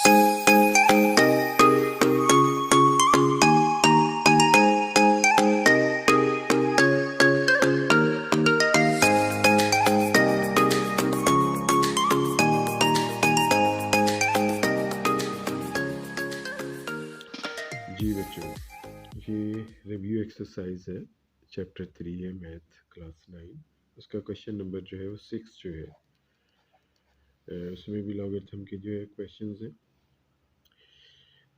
जी बच्चों, ये review exercise है, चैप्टर 3 है, मैथ क्लास 9। उसका क्वेश्चन नंबर जो है वो 6 जो है, उसमें भी लॉगरिथम के जो है क्वेश्चंस हैं,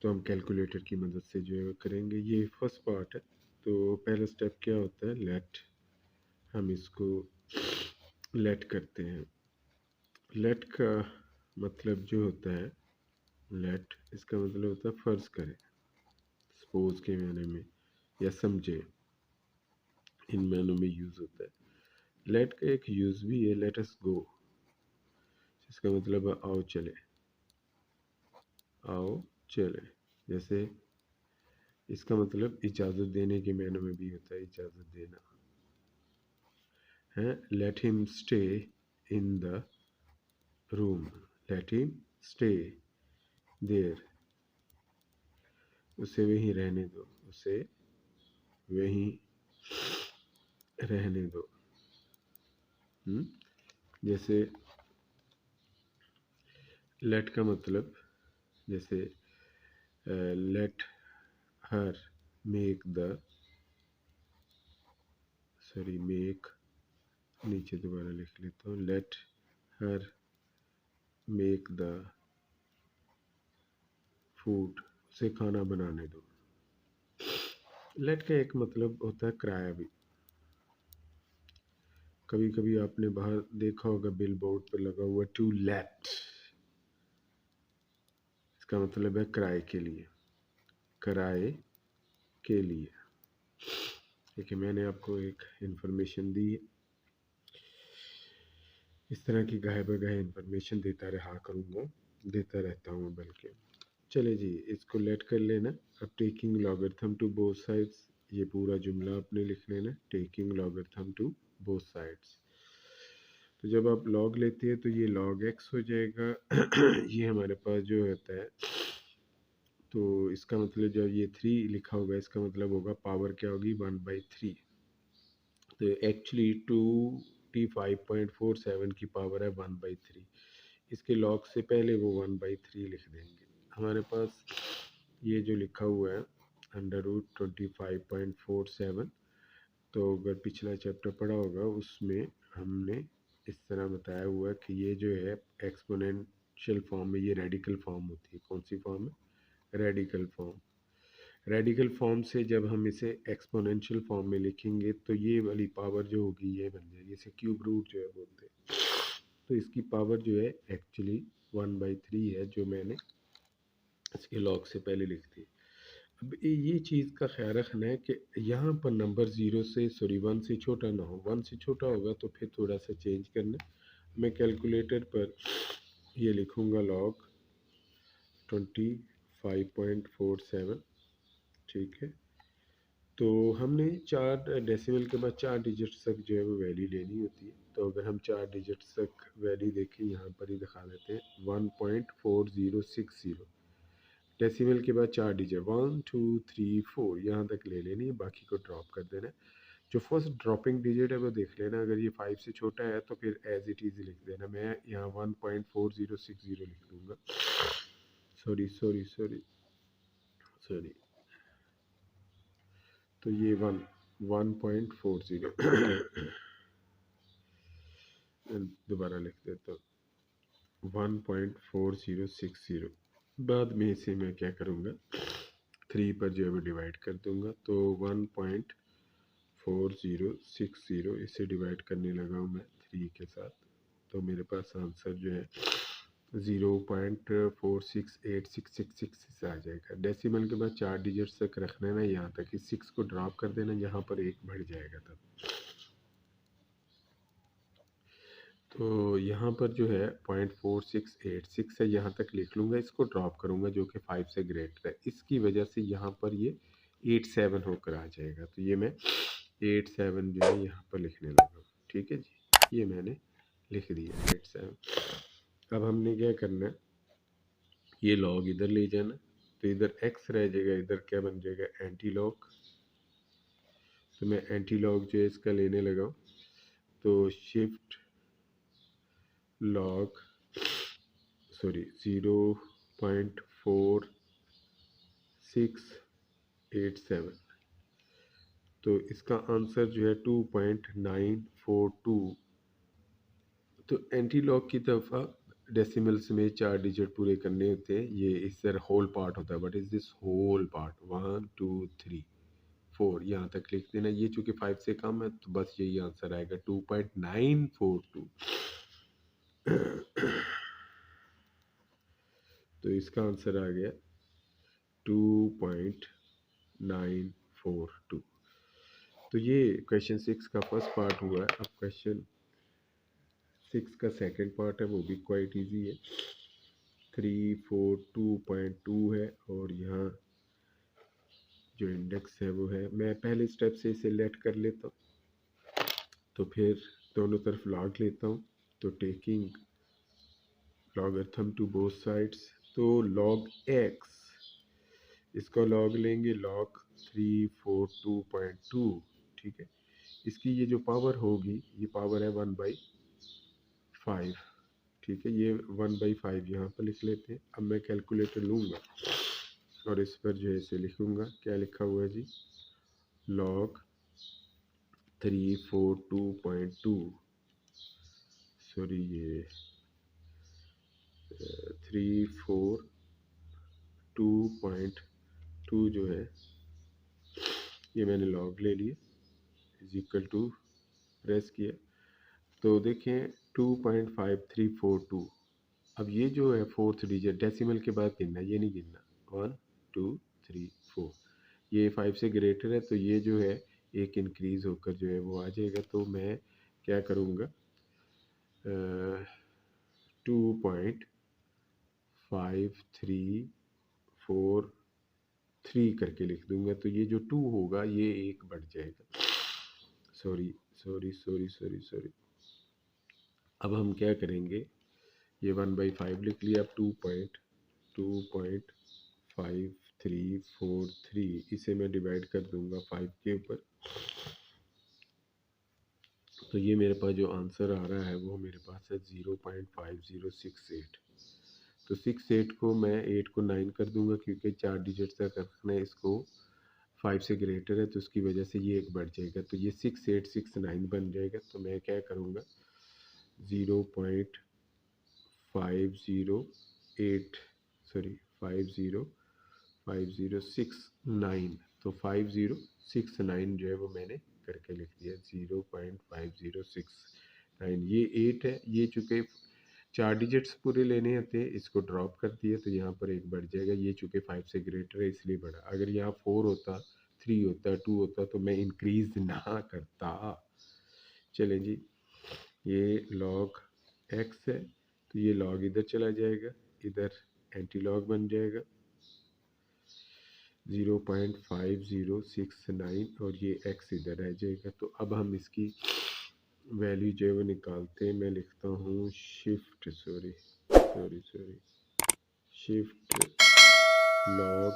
तो हम कैलकुलेटर की मदद से जो है करेंगे। ये फर्स्ट पार्ट है। तो पहला स्टेप क्या होता है, लेट। हम इसको लेट करते हैं। लेट का मतलब जो होता है, लेट इसका मतलब होता है फ़र्ज़ करें, सपोज के माने में या समझे, इन मानों में यूज़ होता है। लेट का एक यूज़ भी है, लेट अस गो, जिसका मतलब है आओ चले, आओ चले। जैसे इसका मतलब इजाज़त देने के मानों में भी होता है, इजाज़त देना है। Let him stay in the room, let him stay there, उसे वहीं रहने दो, उसे वहीं रहने दो। जैसे लेट का मतलब, जैसे let her make the, sorry make, नीचे दोबारा लिख लेता हूँ, let her make the food, उसे खाना बनाने दो। लेट का एक मतलब होता है किराया भी। कभी कभी आपने बाहर देखा होगा बिल बोर्ड पर लगा हुआ टू लेट, इसका मतलब है किराए के लिए, किराए के लिए। देखिए मैंने आपको एक इंफॉर्मेशन दी है, इस तरह की गाहे बगाहे इंफॉर्मेशन देता रहा करूँगा, देता रहता हूँ बल्कि। चले जी, इसको लेट कर लेना। अब taking logarithm to both sides, ये पूरा जुमला आपने लिख लेना, taking logarithm to both sides. तो जब आप लॉग लेते हैं तो ये लॉग एक्स हो जाएगा। ये हमारे पास जो होता है, तो इसका मतलब जब ये 3 लिखा होगा, इसका मतलब होगा पावर क्या होगी, 1/3। तो एक्चुअली 2t5.47 की पावर है 1/3। इसके लॉग से पहले वो 1/3 लिख देंगे। हमारे पास ये जो लिखा हुआ है √25.47, तो अगर पिछला चैप्टर पढ़ा होगा उसमें हमने इस तरह बताया हुआ है कि ये जो है एक्सपोनेंशियल फॉर्म में, ये रेडिकल फॉर्म होती है। कौन सी फॉर्म है, रेडिकल फॉर्म। रेडिकल फॉर्म से जब हम इसे एक्सपोनेंशियल फॉर्म में लिखेंगे तो ये वाली पावर जो होगी ये बन जाएगी, इसे क्यूब रूट जो है बोलते हैं। तो इसकी पावर जो है एक्चुअली 1/3 है, जो मैंने इसके लॉग से पहले लिख दी। अब ये चीज़ का ख्याल रखना है कि यहाँ पर नंबर 0 से, सॉरी 1 से छोटा ना हो। 1 से छोटा होगा तो फिर थोड़ा सा चेंज करना। मैं कैलकुलेटर पर ये लिखूँगा लॉग 25.47, ठीक है। तो हमने 4 डेसिमल के बाद 4 डिजिट्स तक जो है वो वैल्यू लेनी होती है। तो अगर हम 4 डिजिट्स तक वैल्यू देखें, यहाँ पर ही दिखा देते हैं 1.4060। डेसिमल के बाद 4 डिजिट 1 2 3 4 यहाँ तक ले लेनी है, बाकी को ड्रॉप कर देना है। जो फर्स्ट ड्रॉपिंग डिजिट है वो देख लेना, अगर ये 5 से छोटा है तो फिर एज इट इज़ लिख देना। मैं यहाँ 1.4060 लिख दूँगा। सॉरी सॉरी सॉरी सॉरी, तो ये 1.40 दोबारा लिख देता हूँ, 1.4060। बाद में इसे मैं क्या करूँगा, 3 पर जो है वो डिवाइड कर दूँगा। तो 1.4060 इसे डिवाइड करने लगा हूँ मैं 3 के साथ, तो मेरे पास आंसर जो है 0.468666 आ जाएगा। डेसिमल के बाद 4 डिजिट्स तक रखना है ना, यहाँ तक कि 6 को ड्रॉप कर देना, यहाँ पर 1 बढ़ जाएगा तब। तो यहाँ पर जो है 0.4686 है, यहाँ तक लिख लूँगा, इसको ड्रॉप करूँगा जो कि 5 से ग्रेटर है। इसकी वजह से यहाँ पर ये 87 होकर आ जाएगा। तो ये मैं 87 जो है यहाँ पर लिखने लगा, ठीक है जी। ये मैंने लिख दिया 87। अब हमने क्या करना है, ये लॉग इधर ले जाना, तो इधर x रह जाएगा, इधर क्या बन जाएगा एंटी लॉग। तो मैं एंटी लॉग जो है इसका लेने लगा हूँ, तो शिफ्ट लॉग 0.4687, तो इसका आंसर जो है 2.942। तो एंटी लॉग की दफ़ा डेसिमल्स में 4 डिजिट पूरे करने होते हैं, ये इस तरह होल पार्ट होता है। But is this whole part 1 2 3 4 यहाँ तक लिख देना। ये चूंकि 5 से कम है तो बस यही आंसर आएगा 2.942। तो इसका आंसर आ गया 2.942। तो ये क्वेश्चन 6 का फर्स्ट पार्ट हुआ है। अब क्वेश्चन 6 का सेकंड पार्ट है, वो भी क्वाइट इजी है। 342.2 है और यहाँ जो इंडेक्स है वो है, मैं पहले स्टेप से इसे लेट कर लेता हूँ, तो फिर दोनों तरफ लॉग लेता हूँ। तो taking logarithm to both sides, तो लॉग x, इसका लॉग लेंगे लॉग 342.2, ठीक है। इसकी ये जो पावर होगी, ये पावर है 1/5, ठीक है। ये 1/5 यहाँ पर लिख लेते हैं। अब मैं कैलकुलेटर लूँगा और इस पर जो है इसे लिखूँगा। क्या लिखा हुआ है जी, लॉग 342.2, सॉरी ये 342.2 जो है ये मैंने लॉग ले लिया, इज इक्वल टू प्रेस किया, तो देखें 2.5342। अब ये जो है फोर्थ डिजिट डेसिमल के बाद गिनना, ये नहीं गिनना। 1 2 3 4, ये 5 से ग्रेटर है तो ये जो है एक इंक्रीज होकर जो है वो आ जाएगा। तो मैं क्या करूँगा, 2.5343 करके लिख दूंगा। तो ये जो 2 होगा ये एक बढ़ जाएगा। Sorry sorry sorry sorry sorry. अब हम क्या करेंगे, ये 1/5 लिख लिया। अब 2.5343, इसे मैं डिवाइड कर दूंगा 5 के ऊपर। तो ये मेरे पास जो आंसर आ रहा है वो मेरे पास है 0.5068। तो 68 को मैं 8 को 9 कर दूंगा, क्योंकि 4 डिजिट तक रखना है इसको, 5 से ग्रेटर है तो उसकी वजह से ये एक बढ़ जाएगा। तो ये 6869 बन जाएगा। तो मैं क्या करूँगा, 0.508 सॉरी 505069, तो 5069 जो है वो मैंने करके लिख दिया। 0.5069, ये 8 है। ये चूँकि 4 डिजिट्स पूरे लेने होते हैं, इसको ड्रॉप कर दिया तो यहाँ पर एक बढ़ जाएगा। ये चूँकि 5 से ग्रेटर है इसलिए बढ़ा। अगर यहाँ 4 होता, 3 होता, 2 होता तो मैं इंक्रीज ना करता। चलें जी, ये लॉग x है तो ये लॉग इधर चला जाएगा, इधर एंटी लॉग बन जाएगा 0.5069 और ये x इधर रह जाएगा। तो अब हम इसकी वैल्यू जो है वो निकालते हैं। मैं लिखता हूँ शिफ्ट लॉग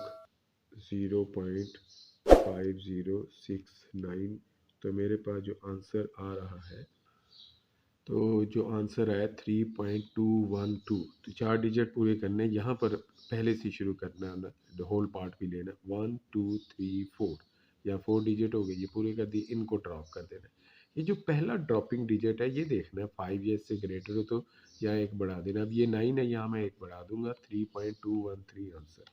0.5069, तो मेरे पास जो आंसर आ रहा है, तो जो आंसर आया 3.212। तो 4 डिजिट पूरे करने, यहाँ पर पहले से शुरू करना है, होल पार्ट भी लेना। 1 2 3 4, या 4 डिजिट हो गए, ये पूरे कर दिए, इनको ड्रॉप कर देना। ये जो पहला ड्रॉपिंग डिजिट है ये देखना है, 5 या इससे ग्रेटर हो तो यहाँ एक बढ़ा देना। अब ये 9 है, यहाँ मैं एक बढ़ा दूंगा। 3.213 आंसर,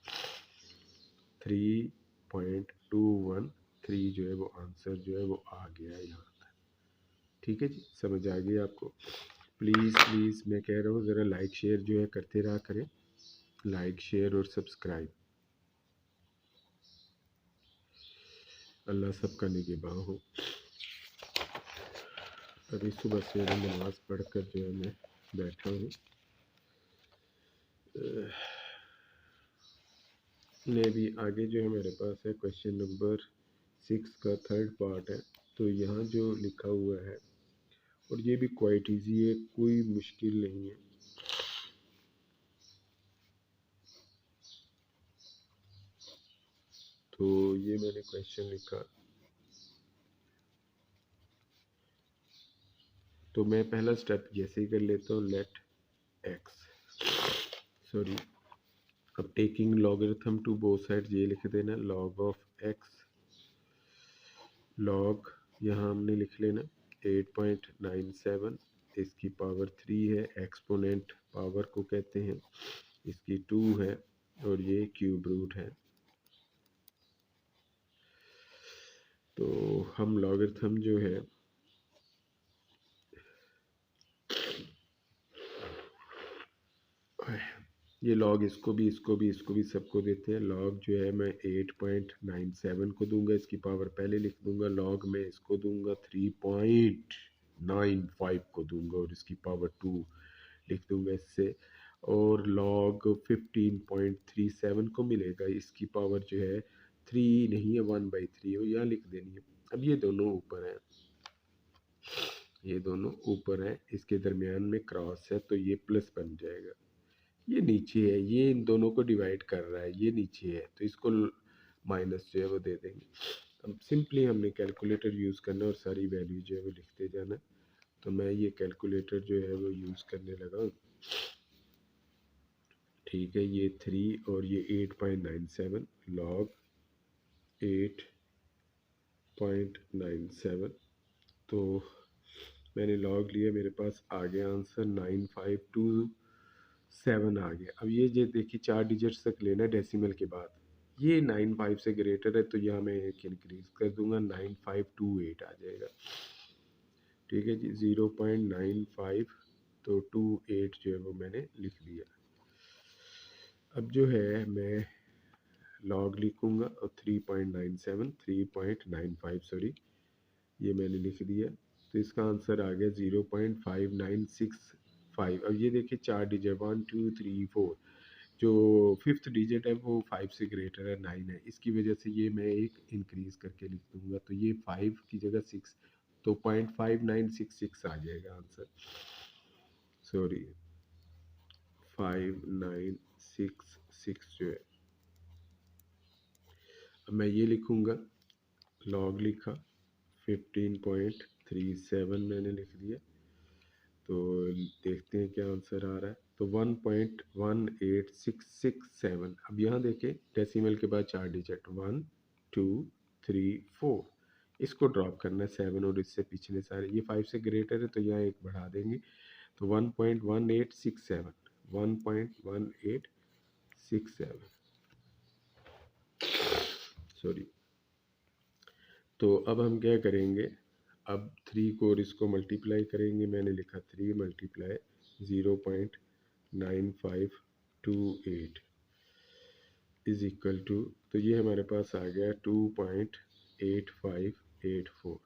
3.213 जो है वो आंसर जो है वो आ गया यहाँ। ठीक है जी, समझ आ गई आपको। प्लीज़ प्लीज़ मैं कह रहा हूँ ज़रा लाइक शेयर जो है करते रहा करें, लाइक शेयर और सब्सक्राइब। अल्लाह सबका निगहबान हो। अभी सुबह से नमाज़ पढ़कर जो है मैं बैठा हूँ। मैं भी आगे जो है मेरे पास है क्वेश्चन नंबर 6 का थर्ड पार्ट है। तो यहाँ जो लिखा हुआ है, और ये भी क्वाइट इजी है, कोई मुश्किल नहीं है। तो ये मैंने क्वेश्चन लिखा। तो मैं पहला स्टेप जैसे ही कर लेता हूँ, लेट एक्स, सॉरी, अब taking logarithm to both side ये लिख देना, लॉग ऑफ एक्स, लॉग यहाँ हमने लिख लेना 8.97, इसकी पावर 3 है, एक्सपोनेंट पावर को कहते हैं, इसकी 2 है और ये क्यूब रूट है। तो हम लॉगरिथम जो है ये लॉग इसको भी सबको देते हैं। लॉग जो है मैं 8.97 को दूंगा, इसकी पावर पहले लिख दूंगा। लॉग में इसको दूंगा 3.95 को दूंगा और इसकी पावर 2 लिख दूंगा इससे। और लॉग 15.37 को मिलेगा, इसकी पावर जो है 3 नहीं है 1/3 है, यहाँ लिख देनी है। अब ये दोनों ऊपर हैं, ये दोनों ऊपर हैं, इसके दरमियान में क्रॉस है तो ये प्लस बन जाएगा। ये नीचे है, ये इन दोनों को डिवाइड कर रहा है, ये नीचे है तो इसको माइनस जो है वो दे देंगे। अब सिंपली हमने कैलकुलेटर यूज़ करना और सारी वैल्यू जो है वो लिखते जाना। तो मैं ये कैलकुलेटर जो है वो यूज़ करने लगा हूँ। ठीक है, ये 3 और ये 8.97, लॉग 8.97। तो मैंने लॉग लिया, मेरे पास आ गया आंसर 9527 आ गया। अब ये देखिए 4 डिजिट्स तक लेना डेसिमल के बाद, ये 95 से ग्रेटर है तो यहाँ मैं एक इंक्रीज कर दूंगा, 9528 आ जाएगा। ठीक है जी, 0.95 तो 28 जो है वो मैंने लिख दिया। अब जो है मैं लॉग लिखूंगा और 3.97 3.95 सॉरी, ये मैंने लिख दिया। तो इसका आंसर आ गया 0.5965। अब ये देखिए 4 डिजिट 1 2 3 4, जो फिफ्थ डिजिट है वो 5 से ग्रेटर है, 9 है, इसकी वजह से ये मैं एक इंक्रीज करके लिख दूंगा। तो ये 5 की जगह 6, तो 0.5966 आ जाएगा आंसर, सॉरी 5966 जो है। अब मैं ये लिखूंगा, लॉग लिखा 15.37 मैंने लिख दिया। तो देखते हैं क्या आंसर आ रहा है। तो 1.18667। अब यहाँ देखें डेसिमल के बाद 4 डिजिट 1 2 3 4, इसको ड्रॉप करना है 7 और इससे पिछले सारे, ये 5 से ग्रेटर है तो यहाँ एक बढ़ा देंगे। तो 1.1867 1.1867 सॉरी। तो अब हम क्या करेंगे, अब 3 को और इसको मल्टीप्लाई करेंगे। मैंने लिखा 3 मल्टीप्लाई 0.9528 इज इक्वल टू, तो ये हमारे पास आ गया 2.8584।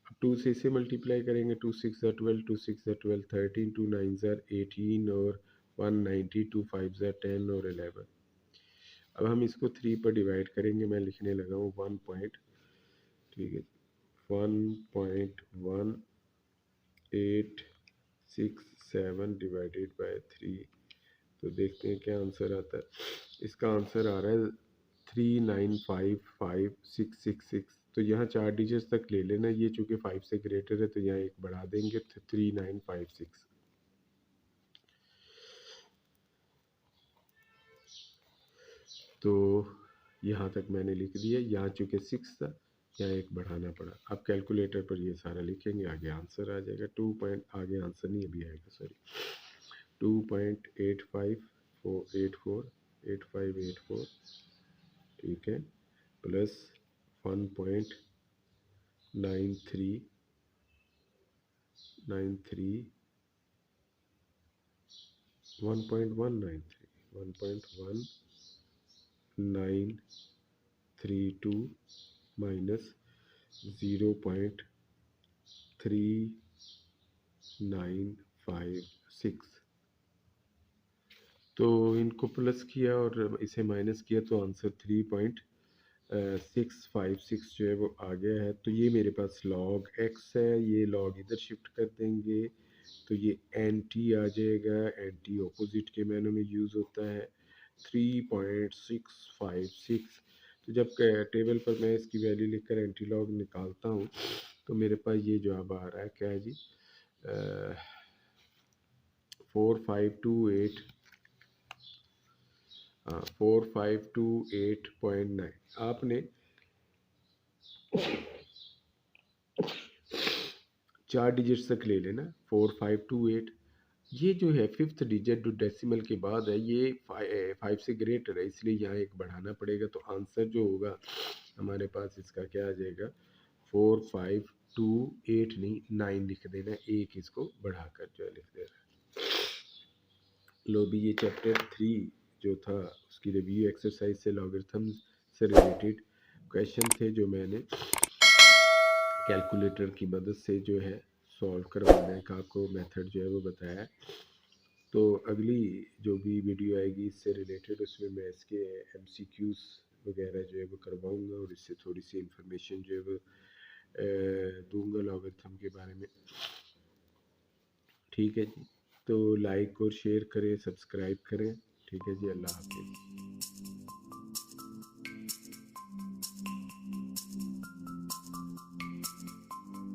अब 2 से इसे मल्टीप्लाई करेंगे, 2 6 12, 2 6 12 13, 2 9 18 और 190, 2 5 10 और 11। अब हम इसको 3 पर डिवाइड करेंगे, मैं लिखने लगा हूँ 1 पॉइंट, ठीक है 1.1867 डिवाइडेड बाय 3। तो देखते हैं क्या आंसर आता है। इसका आंसर आ रहा है 3955666। तो यहाँ 4 डिजिट्स तक ले लेना, ये चूँकि 5 से ग्रेटर है तो यहाँ एक बढ़ा देंगे 3956। तो यहाँ तक मैंने लिख दिया, यहाँ चूँकि 6 था यहाँ एक बढ़ाना पड़ा। अब कैलकुलेटर पर ये सारा लिखेंगे, आगे आंसर आ जाएगा। आगे आंसर नहीं अभी आएगा, सॉरी 2.8584 ठीक है, प्लस 1.9393 1.1932 माइनस 0.3956। तो इनको प्लस किया और इसे माइनस किया तो आंसर 3.656 जो है वो आ गया है। तो ये मेरे पास लॉग एक्स है, ये लॉग इधर शिफ्ट कर देंगे तो ये एंटी आ जाएगा, एंटी ऑपोजिट के मैनों में यूज़ होता है। 3.656, तो जब टेबल पर मैं इसकी वैल्यू लिखकर एंटी लॉग निकालता हूँ तो मेरे पास ये जवाब आ रहा है, क्या है जी, 4528, हाँ 4528.9। आपने 4 डिजिट्स तक ले लेना, 4528। ये जो है फिफ्थ डिजिट जो डेसिमल के बाद है ये 5 से ग्रेटर है, इसलिए यहाँ एक बढ़ाना पड़ेगा। तो आंसर जो होगा हमारे पास इसका क्या आ जाएगा, 4528 नहीं 9 लिख देना, एक इसको बढ़ाकर जो है लिख देना। लो भी ये चैप्टर 3 जो था उसकी रिव्यू एक्सरसाइज से लॉगरिथम से रिलेटेड क्वेश्चन थे जो मैंने कैलकुलेटर की मदद से जो है सॉल्व करवाने का आपको मेथड जो है वो बताया। तो अगली जो भी वीडियो आएगी इससे रिलेटेड उसमें मैं इसके एमसीक्यूज वगैरह जो है वो करवाऊँगा और इससे थोड़ी सी इंफॉर्मेशन जो है वो दूंगा लॉगरिथम के बारे में। ठीक है जी, तो लाइक और शेयर करें, सब्सक्राइब करें। ठीक है जी, अल्लाह हाफिज़।